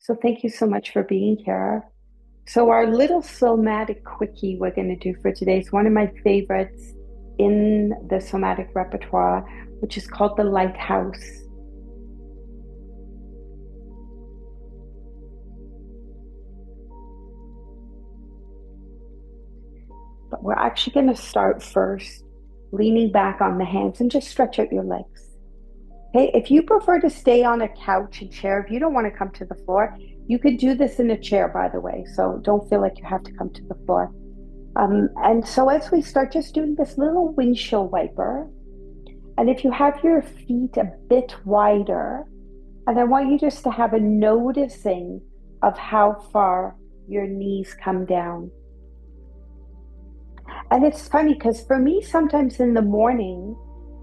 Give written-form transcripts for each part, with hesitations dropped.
So thank you so much for being here. So our little somatic quickie we're going to do for today is one of my favorites in the somatic repertoire, which is called the Lighthouse. But we're actually going to start first leaning back on the hands and just stretch out your legs. Okay, if you prefer to stay on a couch and chair, if you don't want to come to the floor, you could do this in a chair, by the way. So don't feel like you have to come to the floor. And so as we start just doing this little windshield wiper, and if you have your feet a bit wider, and I want you just to have a noticing of how far your knees come down. And it's funny because for me, sometimes in the morning,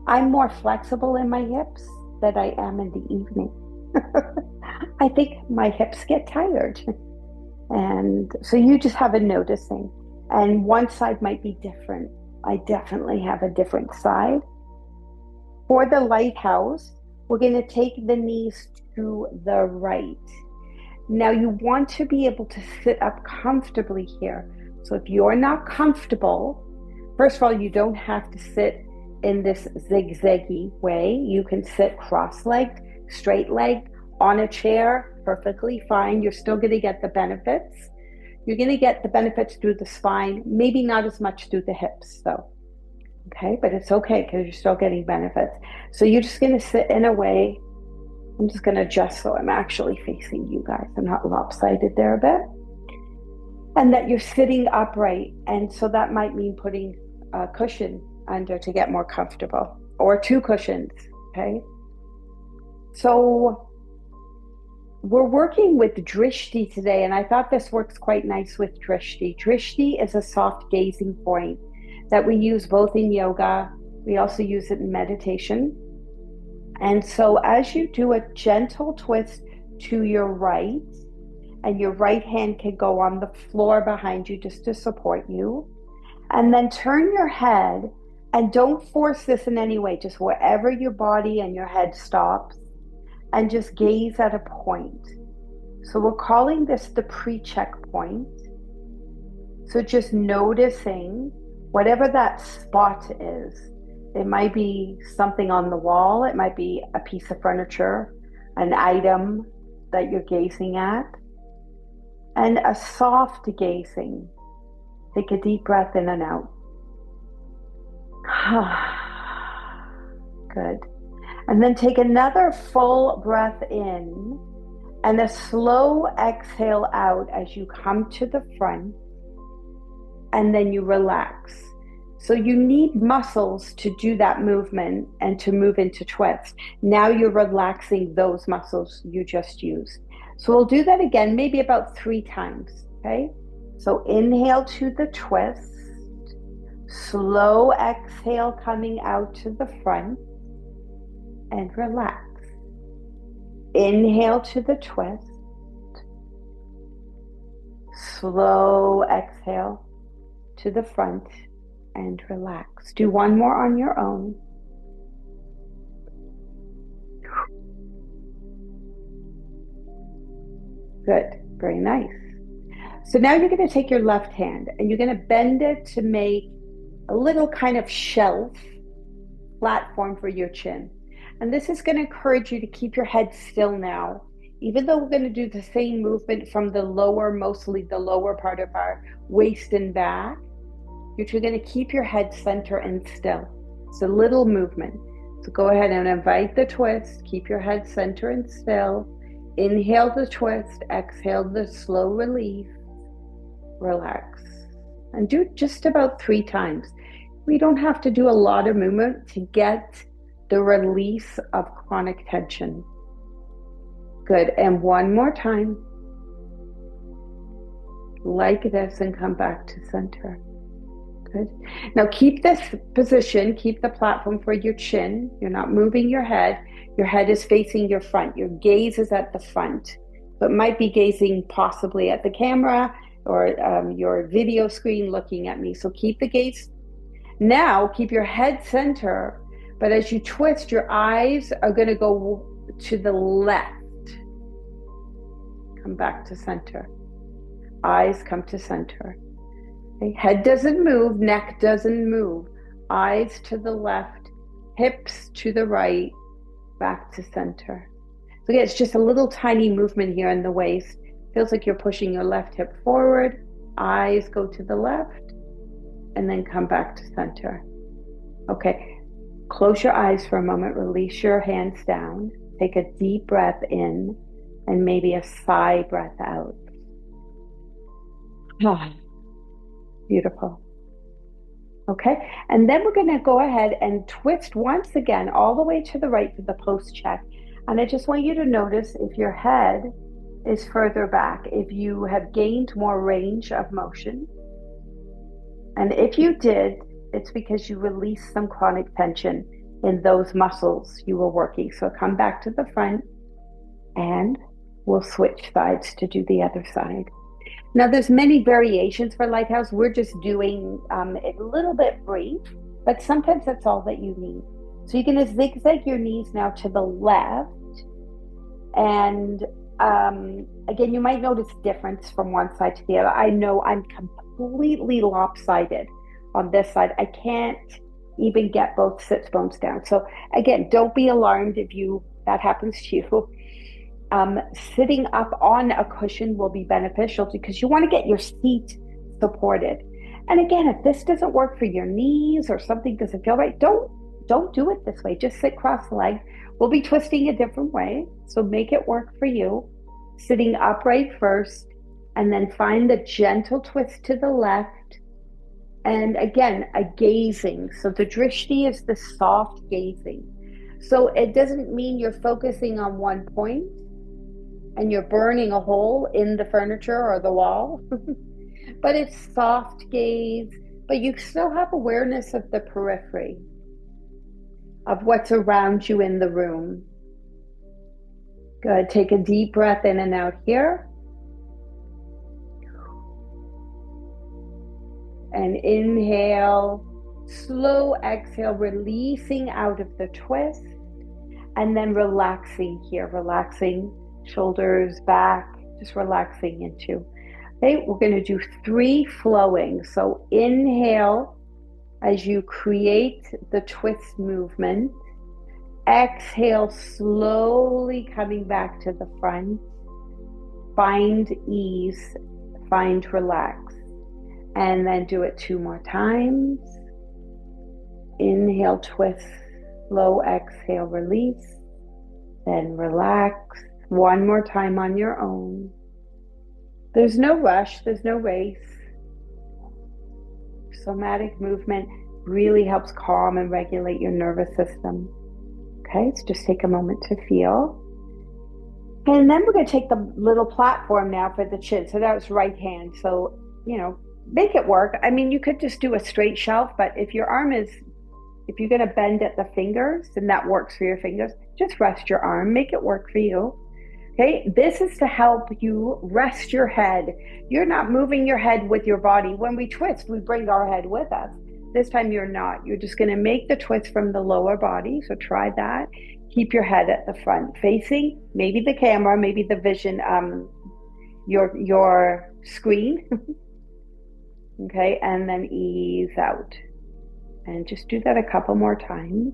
I'm more flexible in my hips than I am in the evening. I think my hips get tired. And so you just have a noticing. And one side might be different. I definitely have a different side. For the lighthouse, we're going to take the knees to the right. Now you want to be able to sit up comfortably here. So if you're not comfortable, first of all, you don't have to sit in this zigzaggy way. You can sit cross-legged, straight-legged, on a chair, perfectly fine. You're still going to get the benefits. You're going to get the benefits through the spine, maybe not as much through the hips, though. Okay, but it's okay because you're still getting benefits. So you're just going to sit in a way. I'm just going to adjust so I'm actually facing you guys. I'm not lopsided there a bit. And that you're sitting upright. And so that might mean putting a cushion under to get more comfortable, or two cushions. Okay. So we're working with drishti today, and I thought this works quite nice with drishti. Drishti is a soft gazing point that we use both in yoga. We also use it in meditation. And so as you do a gentle twist to your right, and your right hand can go on the floor behind you just to support you, and then turn your head, and don't force this in any way, just wherever your body and your head stops, and just gaze at a point. So we're calling this the pre-check point. So just noticing whatever that spot is. It might be something on the wall, it might be a piece of furniture, an item that you're gazing at, and a soft gazing. Take a deep breath in and out. Good. And then take another full breath in and a slow exhale out as you come to the front, and then you relax. So you need muscles to do that movement and to move into twist. Now you're relaxing those muscles you just used. So we'll do that again, maybe about 3 times, okay? So inhale to the twist, slow exhale coming out to the front, and relax. Inhale to the twist, slow exhale to the front, and relax. Do one more on your own. Good, very nice. So now you're going to take your left hand and you're going to bend it to make a little kind of shelf platform for your chin. And this is going to encourage you to keep your head still now. Even though we're going to do the same movement from the lower, mostly the lower part of our waist and back, you're going to keep your head center and still. It's a little movement. So go ahead and invite the twist. Keep your head center and still. Inhale the twist. Exhale the slow release. Relax. And do just about 3 times. We don't have to do a lot of movement to get the release of chronic tension. Good. And one more time. Like this, and come back to center. Good. Now keep this position, keep the platform for your chin. You're not moving your head. Your head is facing your front. Your gaze is at the front. But might be gazing possibly at the camera or your video screen looking at me. So keep the gaze. Now keep your head center, but as you twist, your eyes are going to go to the left. come back to center. Eyes come to center. Okay. Head doesn't move, neck doesn't move. Eyes to the left, hips to the right, back to center. So again, it's just a little tiny movement here in the waist. Feels like you're pushing your left hip forward. Eyes go to the left and then come back to center. Okay, close your eyes for a moment. Release your hands down. Take a deep breath in and maybe a sigh breath out. Ah, beautiful. Okay, and then we're going to go ahead and twist once again all the way to the right for the post check. And I just want you to notice if your head is further back, if you have gained more range of motion. And if you did, it's because you released some chronic tension in those muscles you were working. So come back to the front and we'll switch sides to do the other side. Now, there's many variations for Lighthouse. We're just doing it a little bit brief, but sometimes that's all that you need. So you're going to zigzag your knees now to the left. And again, you might notice difference from one side to the other. I know I'm completely lopsided on this side. I can't even get both sits bones down. So again, don't be alarmed if that happens to you. Sitting up on a cushion will be beneficial because you want to get your seat supported. And again, if this doesn't work for your knees or something doesn't feel right, don't do it this way. Just sit cross-legged. We'll be twisting a different way, so make it work for you. Sitting upright first, and then find the gentle twist to the left. And again, a gazing. So the drishti is the soft gazing. So it doesn't mean you're focusing on one point and you're burning a hole in the furniture or the wall, but it's soft gaze, but you still have awareness of the periphery, of what's around you in the room. Good. Take a deep breath in and out here. And inhale, slow exhale, releasing out of the twist, and then relaxing here, relaxing shoulders, back, just relaxing into. Okay, we're going to do 3 flowing. So inhale as you create the twist movement. Exhale, slowly coming back to the front. Find ease, find relax. And then do it 2 more times. Inhale, twist, slow exhale, release. Then relax. 1 more time on your own. There's no rush, there's no race. Somatic movement really helps calm and regulate your nervous system. Okay, so just take a moment to feel. And then we're going to take the little platform now for the chin. So that was right hand. So, make it work. I mean, you could just do a straight shelf, but if you're going to bend at the fingers and that works for your fingers, just rest your arm, make it work for you. Okay, this is to help you rest your head. You're not moving your head with your body. When we twist, we bring our head with us. This time you're not. You're just going to make the twist from the lower body. So try that. Keep your head at the front, facing maybe the camera, maybe the vision, your screen. Okay, and then ease out. And just do that a couple more times.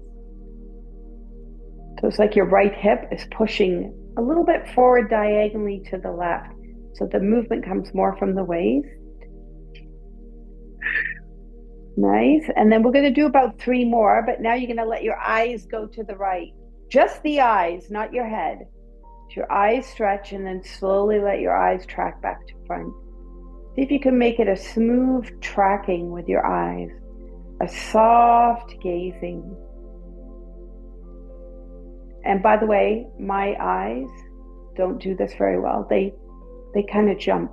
So it's like your right hip is pushing a little bit forward diagonally to the left. So the movement comes more from the waist. Nice. And then we're going to do about 3 more, but now you're going to let your eyes go to the right. Just the eyes, not your head. So your eyes stretch and then slowly let your eyes track back to front. See if you can make it a smooth tracking with your eyes, a soft gazing. And by the way, my eyes don't do this very well. They kind of jump.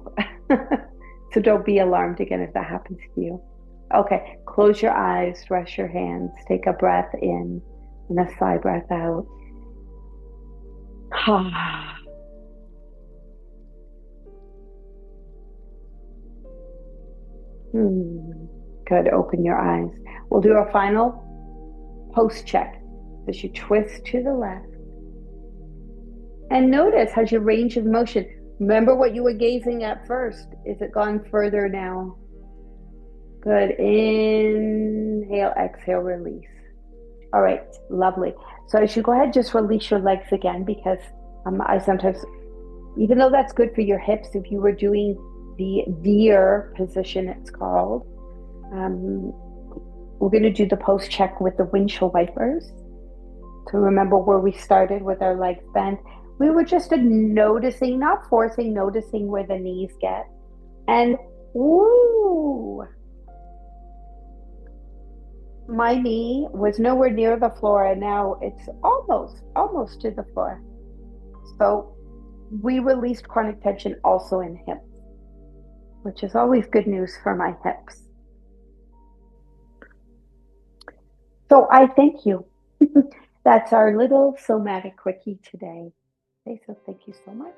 So don't be alarmed again if that happens to you. Okay, close your eyes, rest your hands, take a breath in and a sigh breath out. Good, open your eyes. We'll do a final post check. As you twist to the left. And notice how's your range of motion. Remember what you were gazing at first. Is it gone further now? Good. Inhale, exhale, release. All right, lovely. So as you go ahead, just release your legs again because I sometimes, even though that's good for your hips, if you were doing the deer position, it's called, um, we're going to do the post check with the windshield wipers to remember where we started with our legs bent. We were just noticing, not forcing, noticing where the knees get. And woo, my knee was nowhere near the floor, and now it's almost to the floor. So we released chronic tension also in hips, which is always good news for my hips. So I thank you. That's our little somatic quickie today. Okay, so thank you so much.